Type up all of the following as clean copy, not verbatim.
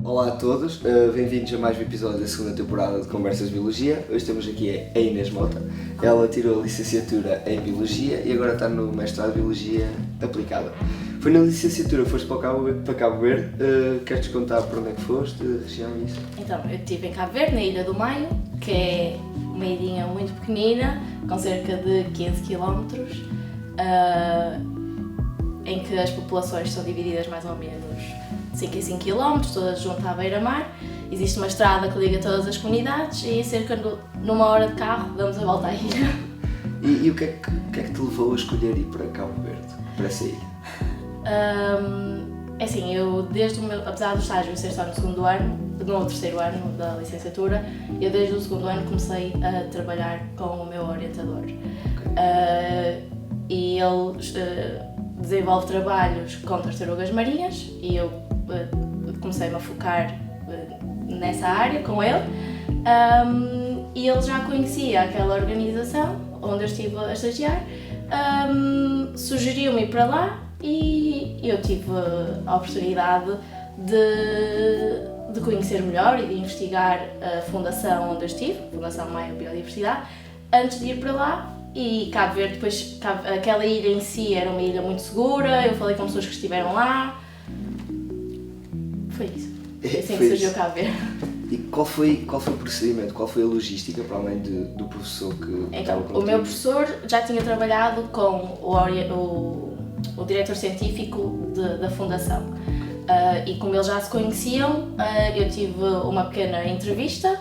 Olá a todos, bem-vindos a mais um episódio da segunda temporada de Conversas de Biologia. Hoje temos aqui a Inês Mota. Ela tirou a licenciatura em Biologia e agora está no mestrado de Biologia Aplicada. Foi na licenciatura, foste para Cabo Verde. Queres contar por onde é que foste, região e isso? Então, eu estive em Cabo Verde, na Ilha do Maio, que é uma ilhinha muito pequenina, com cerca de 15 km, em que as populações são divididas mais ou menos 5 em 5 km, todas juntas à beira-mar. Existe uma estrada que liga todas as comunidades e em cerca de numa hora de carro damos a volta à ilha. E o que é que te levou a escolher ir para Cabo Verde, para essa ilha? É assim, eu apesar do estágio ser só no segundo ano, no terceiro ano da licenciatura, eu desde o segundo ano comecei a trabalhar com o meu orientador. E ele desenvolve trabalhos com tartarugas marinhas e eu comecei-me a focar nessa área com ele. E ele já conhecia aquela organização onde eu estive a estagiar, sugeriu-me ir para lá e eu tive a oportunidade de conhecer melhor e de investigar a fundação onde eu estive, a Fundação Maia Biodiversidade, antes de ir para lá. E Cabo Verde, depois, aquela ilha em si era uma ilha muito segura, eu falei com pessoas que estiveram lá. Foi isso. Foi assim que surgiu Cabo Verde. E qual foi o procedimento, qual foi a logística para além do professor que então, o meu professor já tinha trabalhado com o diretor científico da fundação. E como eles já se conheciam, eu tive uma pequena entrevista.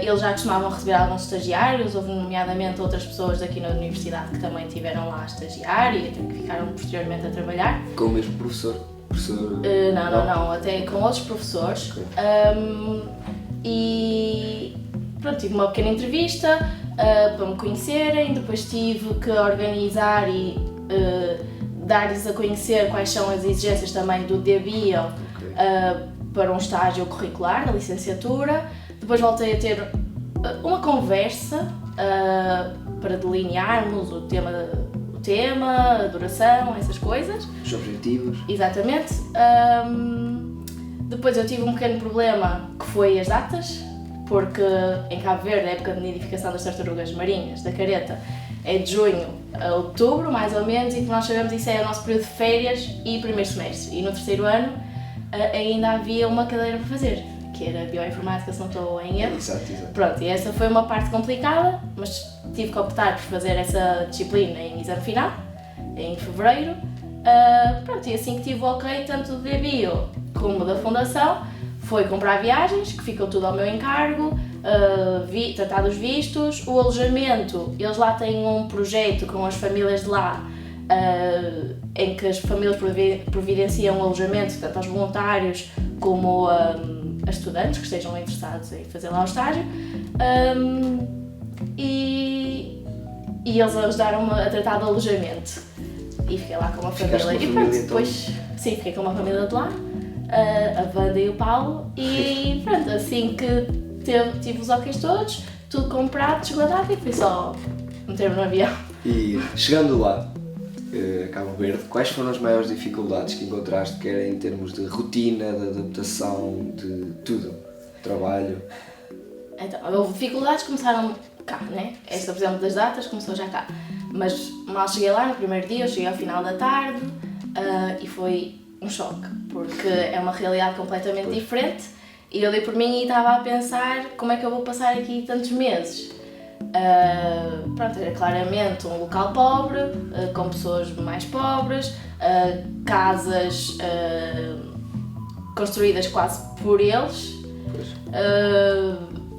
Eles já costumavam receber alguns estagiários, houve nomeadamente outras pessoas daqui na universidade que também estiveram lá a estagiar e que ficaram posteriormente a trabalhar. Com o mesmo professor? Não, até com outros professores. Okay. E pronto, tive uma pequena entrevista para me conhecerem, depois tive que organizar e dar-lhes a conhecer quais são as exigências também do DBio para um estágio curricular da licenciatura. Depois voltei a ter uma conversa para delinearmos o tema, a duração, essas coisas. Os objetivos. Exatamente. Depois eu tive um pequeno problema que foi as datas, porque em Cabo Verde a época de nidificação das tartarugas marinhas, da careta, é de junho a outubro, mais ou menos, e que nós sabemos isso é o nosso período de férias e primeiro semestre. E no terceiro ano ainda havia uma cadeira para fazer, que era bioinformática, se não estou em erro. Exato. Pronto, e essa foi uma parte complicada, mas tive que optar por fazer essa disciplina em exame final, em fevereiro. Pronto, e assim que tive o ok, tanto do DBio como da fundação, foi comprar viagens, que ficou tudo ao meu encargo, tratar dos vistos, o alojamento. Eles lá têm um projeto com as famílias de lá, em que as famílias providenciam um alojamento, tanto aos voluntários como a estudantes que estejam interessados em fazer lá o estágio. E eles ajudaram-me a tratar do alojamento. E fiquei lá com uma família. E pronto, depois sim, fiquei com uma família de lá, a Wanda e o Paulo. E pronto, assim que tive os ok's todos, tudo comprado, desguardado, e fui só meter-me no avião. E chegando lá, Cabo Verde, quais foram as maiores dificuldades que encontraste, quer em termos de rotina, de adaptação, de tudo, trabalho? Então, houve dificuldades que começaram cá, né? Esta, por exemplo, das datas começou já cá. Mas mal cheguei lá, no primeiro dia, eu cheguei ao final da tarde e foi um choque, porque é uma realidade completamente diferente e eu dei por mim e estava a pensar como é que eu vou passar aqui tantos meses. Pronto, era claramente um local pobre, com pessoas mais pobres, casas construídas quase por eles,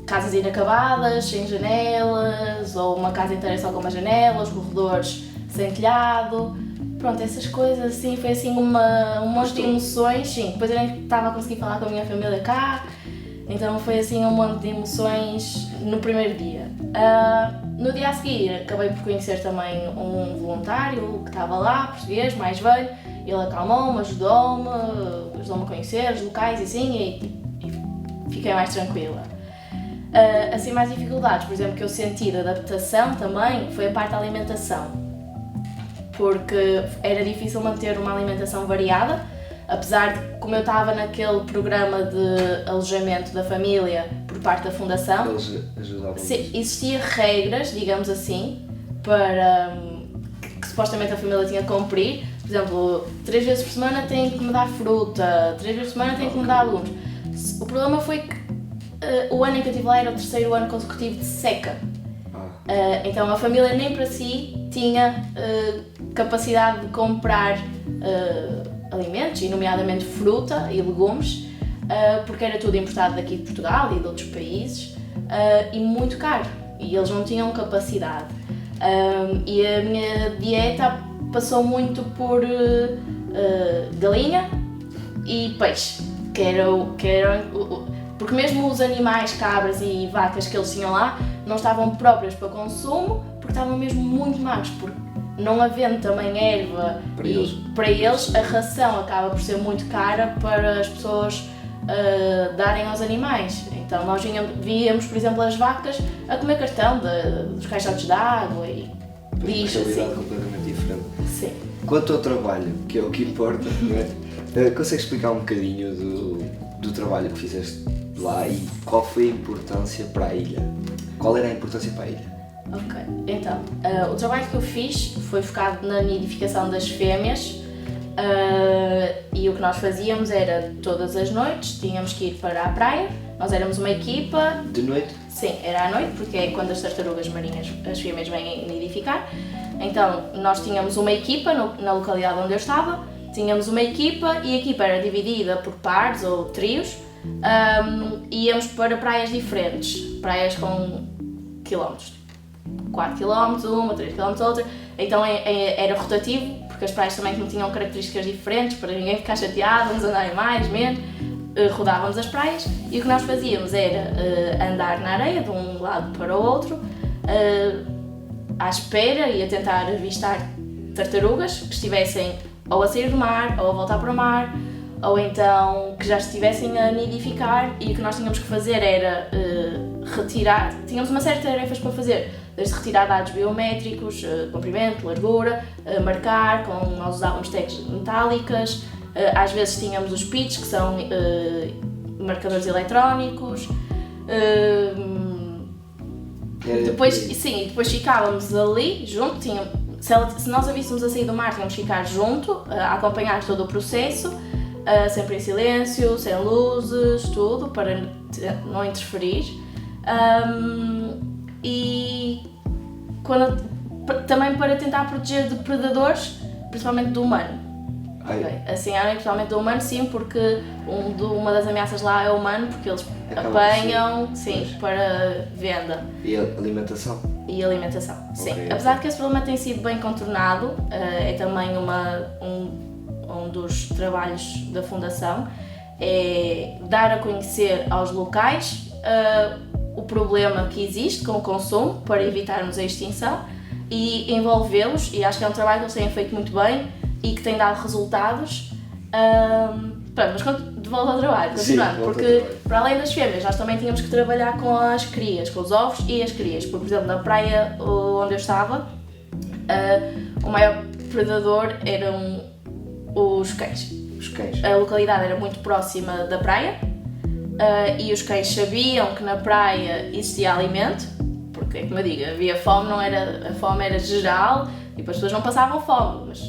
casas inacabadas, sem janelas, ou uma casa inteira só com uma janela, os corredores sem telhado. Pronto, essas coisas assim, foi assim um monte de emoções, sim. Depois eu nem estava a conseguir falar com a minha família cá, então foi assim um monte de emoções no primeiro dia. No dia a seguir acabei por conhecer também um voluntário que estava lá, português, mais velho. Ele acalmou-me, ajudou-me a conhecer os locais e assim, e fiquei mais tranquila. Assim, mais dificuldades, por exemplo, que eu senti de adaptação também, foi a parte da alimentação. Porque era difícil manter uma alimentação variada, apesar de, como eu estava naquele programa de alojamento da família por parte da fundação, Eles ajudavam. Existia regras, digamos assim, para que supostamente a família tinha que cumprir. Por exemplo, 3 vezes por semana tem que me dar fruta, 3 vezes por semana tem que me dar legumes. O problema foi que o ano em que eu estive lá era o 3º ano consecutivo de seca. Então a família nem para si tinha capacidade de comprar alimentos, e nomeadamente fruta e legumes, porque era tudo importado daqui de Portugal e de outros países, e muito caro, e eles não tinham capacidade. E a minha dieta passou muito por galinha e peixe, que eram porque mesmo os animais, cabras e vacas que eles tinham lá, não estavam próprios para consumo, porque estavam mesmo muito magros, porque não havendo também erva para eles, a ração acaba por ser muito cara para as pessoas darem aos animais. Então nós víamos, por exemplo, as vacas a comer cartão dos caixotes de água e lixo, assim. Uma realidade completamente diferente. Sim. Quanto ao trabalho, que é o que importa, não é? Consegues explicar um bocadinho do trabalho que fizeste lá e qual foi a importância para a ilha? Qual era a importância para a ilha? Ok, então, o trabalho que eu fiz foi focado na nidificação das fêmeas, e o que nós fazíamos era, todas as noites, tínhamos que ir para a praia. Nós éramos uma equipa... De noite? Sim, era à noite, porque é quando as tartarugas marinhas, as fêmeas, vêm nidificar. Então, nós tínhamos uma equipa na localidade onde eu estava, tínhamos uma equipa e a equipa era dividida por pares ou trios, e íamos para praias diferentes, praias com quilómetros, 4 km uma, 3 km outra, então era rotativo, porque as praias também tinham características diferentes, para ninguém ficar chateado, uns andarem mais, menos, rodávamos as praias, e o que nós fazíamos era andar na areia de um lado para o outro, à espera e a tentar avistar tartarugas que estivessem ou a sair do mar, ou a voltar para o mar, ou então que já estivessem a nidificar, e o que nós tínhamos que fazer era retirar, tínhamos uma série de tarefas para fazer, desde retirar dados biométricos, comprimento, largura, marcar, nós usávamos tags metálicas, às vezes tínhamos os pits, que são marcadores eletrónicos, depois ficávamos ali junto, se nós a víssemos a sair do mar, tínhamos que ficar junto, a acompanhar todo o processo, sempre em silêncio, sem luzes, tudo, para não interferir. E também para tentar proteger de predadores, principalmente do humano. Okay. Assim, principalmente do humano, sim, porque uma das ameaças lá é o humano, porque eles apanham, para venda. E a alimentação? E alimentação, sim. Okay. Apesar de que esse problema tem sido bem contornado, é também um dos trabalhos da Fundação, é dar a conhecer aos locais o problema que existe com o consumo, para evitarmos a extinção, e envolvê-los, e acho que é um trabalho que eles têm feito muito bem e que tem dado resultados. Mas de volta ao trabalho, continuando, porque para além das fêmeas nós também tínhamos que trabalhar com as crias, com os ovos e as crias, porque, por exemplo, na praia onde eu estava, o maior predador eram os cães. A localidade era muito próxima da praia, e os cães sabiam que na praia existia alimento, porque, como eu digo, havia fome, a fome era geral, e as pessoas não passavam fome, mas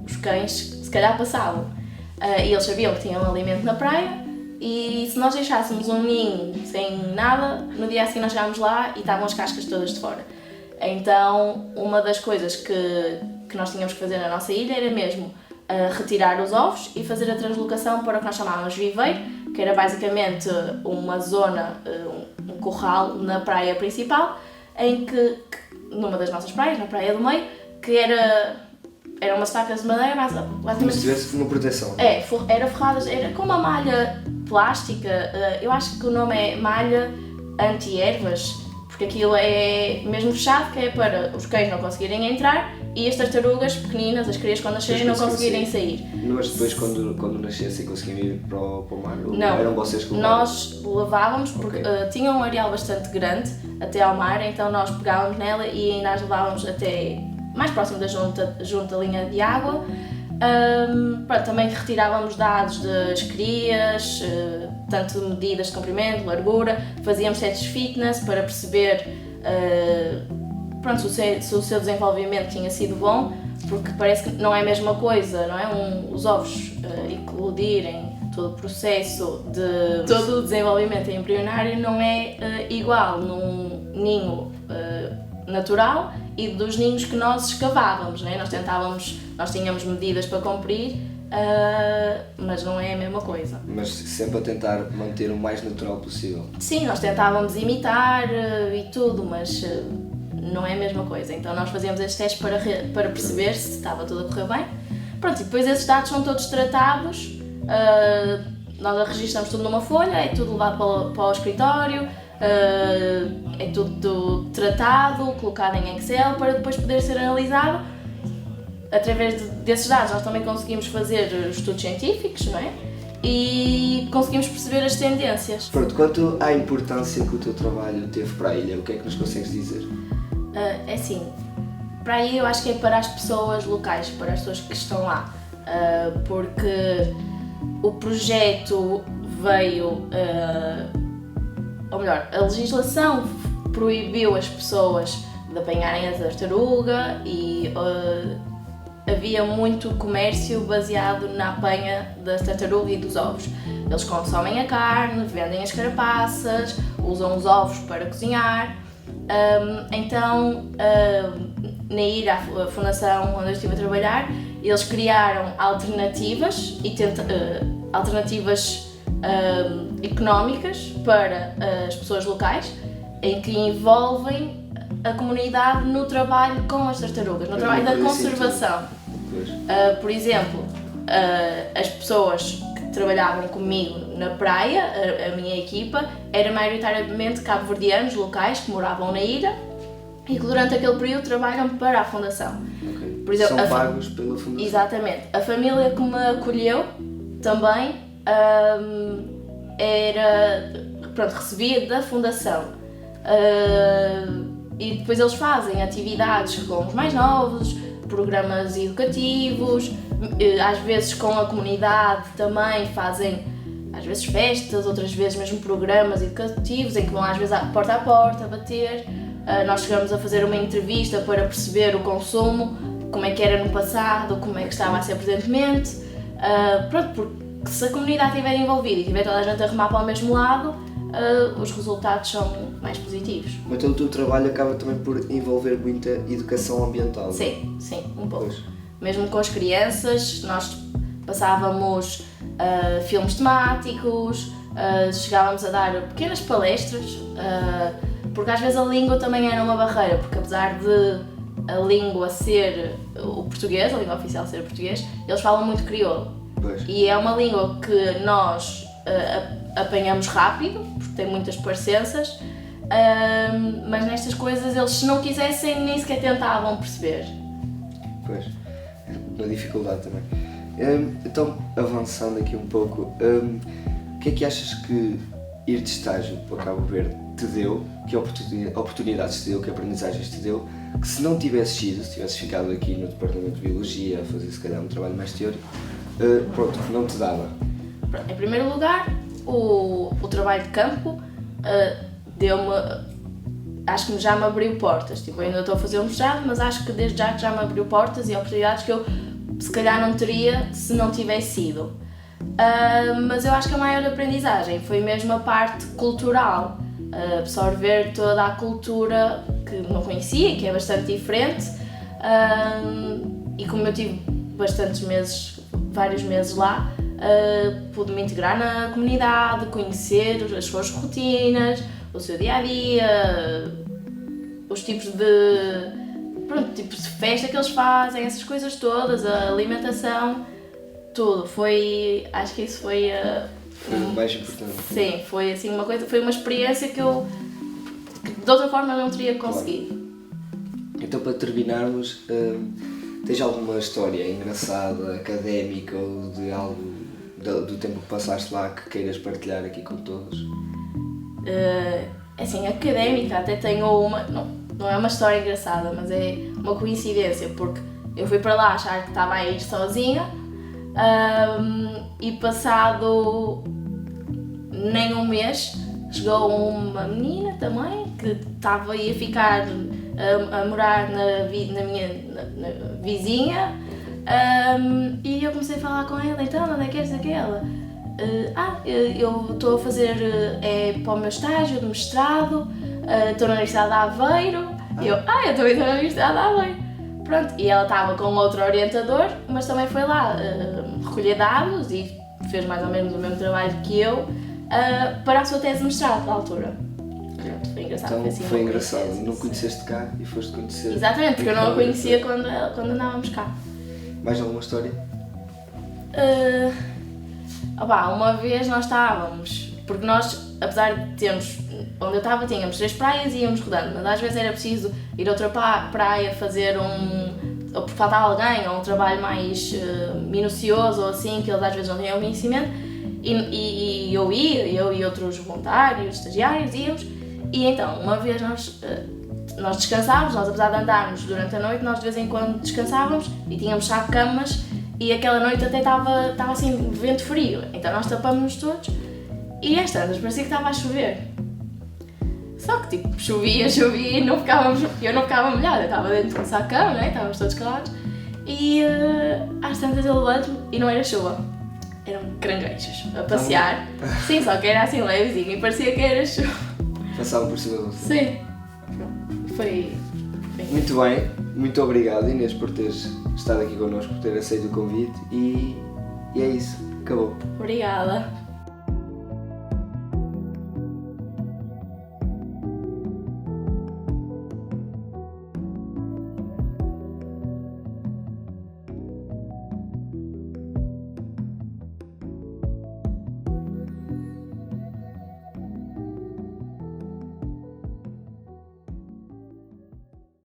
os cães se calhar passavam. E eles sabiam que tinham alimento na praia, e se nós deixássemos um ninho sem nada, no dia a seguir nós chegámos lá e estavam as cascas todas de fora. Então, uma das coisas que nós tínhamos que fazer na nossa ilha era mesmo retirar os ovos e fazer a translocação para o que nós chamávamos viveiro, que era basicamente uma zona, um curral na praia principal, em que numa das nossas praias, na Praia do Meio, que eram umas estacas de madeira, mas basicamente... Como se tivesse uma proteção. Era forradas, era com uma malha plástica, eu acho que o nome é malha anti-ervas, porque aquilo é mesmo fechado, que é para os cães não conseguirem entrar e as tartarugas pequeninas, as crias quando nascerem, não conseguirem sair. Mas depois quando nascessem conseguiam ir para o mar? Não, eram vocês que levavam? Nós levávamos porque tinha um areal bastante grande até ao mar, então nós pegávamos nela e ainda as levávamos até mais próximo da junta linha de água, Pronto, também retirávamos dados das crias, tanto medidas de comprimento, largura, fazíamos testes fitness para perceber pronto, se o seu desenvolvimento tinha sido bom, porque parece que não é a mesma coisa, não é? Os ovos eclodirem, todo o processo de todo o desenvolvimento embrionário não é igual num ninho natural e dos ninhos que nós escavávamos, né? Nós tínhamos medidas para cumprir, mas não é a mesma coisa. Mas sempre a tentar manter o mais natural possível. Sim, nós tentávamos imitar e tudo, mas não é a mesma coisa. Então nós fazíamos estes testes para perceber se estava tudo a correr bem. Pronto, e depois esses dados são todos tratados, nós registramos tudo numa folha, é tudo levado para o escritório, é tudo tratado, colocado em Excel para depois poder ser analisado. Através desses dados nós também conseguimos fazer estudos científicos, não é? E conseguimos perceber as tendências. Pronto, quanto à importância que o teu trabalho teve para a ilha, o que é que nos consegues dizer? É assim, para a ilha eu acho que é para as pessoas locais, para as pessoas que estão lá, porque o projeto veio, ou melhor, a legislação proibiu as pessoas de apanharem a tartaruga e havia muito comércio baseado na apanha da tartaruga e dos ovos. Eles consomem a carne, vendem as carapaças, usam os ovos para cozinhar. Então, na ilha, a fundação onde eu estive a trabalhar, eles criaram alternativas, alternativas económicas para as pessoas locais, em que envolvem a comunidade no trabalho com as tartarugas, no trabalho da conservação. Por exemplo, as pessoas que trabalhavam comigo na praia, a minha equipa, era maioritariamente cabo-verdianos locais que moravam na ilha e que durante aquele período trabalham para a fundação. Okay. Por exemplo, são pagos pela fundação? Exatamente. A família que me acolheu também recebia da fundação. E depois eles fazem atividades com os mais novos, programas educativos, às vezes com a comunidade também fazem, às vezes festas, outras vezes mesmo programas educativos em que vão às vezes porta a porta bater. Nós chegamos a fazer uma entrevista para perceber o consumo, como é que era no passado, como é que estava a ser presentemente. Porque se a comunidade estiver envolvida e tiver toda a gente a remar para o mesmo lado, os resultados são mais positivos. Então o teu trabalho acaba também por envolver muita educação ambiental? Sim, um pouco. Pois. Mesmo com as crianças, nós passávamos filmes temáticos, chegávamos a dar pequenas palestras, porque às vezes a língua também era uma barreira, porque apesar de a língua ser o português, a língua oficial ser o português, eles falam muito crioulo. Pois. E é uma língua que nós apanhamos rápido, porque tem muitas parecenças, mas nestas coisas eles, se não quisessem, nem sequer tentavam perceber. Pois, uma dificuldade também. Então, avançando aqui um pouco, o que é que achas que ir de estágio para Cabo Verde te deu, que oportunidades te deu, que aprendizagens te deu, que se não tivesses ido, se tivesses ficado aqui no Departamento de Biologia a fazer se calhar um trabalho mais teórico, pronto, não te dava? Em primeiro lugar, o trabalho de campo deu-me, acho que já me abriu portas. Tipo, eu ainda estou a fazer um mestrado, mas acho que desde já me abriu portas e oportunidades que eu se calhar não teria se não tivesse ido. Mas eu acho que a maior aprendizagem foi mesmo a parte cultural, absorver toda a cultura que não conhecia, que é bastante diferente, e como eu tive vários meses lá, pude-me integrar na comunidade, conhecer as suas rotinas, o seu dia-a-dia, os tipos de festa que eles fazem, essas coisas todas, a alimentação, tudo. Acho que isso foi o mais importante. Sim, foi assim foi uma experiência que eu de outra forma não teria conseguido. Claro. Então, para terminarmos, tens alguma história engraçada, académica ou de algo do tempo que passaste lá que queiras partilhar aqui com todos? Assim, académica até tenho uma, não é uma história engraçada, mas é uma coincidência, porque eu fui para lá achar que estava a ir sozinha e passado nem um mês chegou uma menina também que estava aí a ficar a morar na minha vizinha e eu comecei a falar com ela, então onde é que és aquela? Eu estou a fazer para o meu estágio de mestrado, estou na Universidade de Aveiro. Eu também estou na Universidade de Aveiro. Pronto, e ela estava com outro orientador, mas também foi lá recolher dados e fez mais ou menos o mesmo trabalho que eu para a sua tese de mestrado da altura. Pronto, foi engraçado. Então assim, foi engraçado, não conheceste cá e foste conhecer. Exatamente, porque eu não a conhecia quando andávamos cá. Mais alguma história? Uma vez nós estávamos, porque nós, apesar de termos, onde eu estava tínhamos 3 praias e íamos rodando, mas às vezes era preciso ir a outra praia fazer ou porque faltava alguém, ou um trabalho mais minucioso ou assim, que eles às vezes não tinham conhecimento, e eu e outros voluntários, estagiários íamos, e então uma vez nós descansávamos, nós apesar de andarmos durante a noite, nós de vez em quando descansávamos e tínhamos já camas. E aquela noite até estava assim, vento frio, então nós tapámos-nos todos e às tantas parecia que estava a chover. Só que tipo, chovia e eu não ficava molhada, eu estava dentro de um sacão, né? Estávamos todos calados e às tantas eu levanto-me e não era chuva, eram caranguejos a passear. Sim, só que era assim levezinho e parecia que era chuva. Passavam por cima de você. Sim, foi. Muito bem, muito obrigado Inês por teres estado aqui connosco, por ter aceito o convite e é isso, acabou. Obrigada.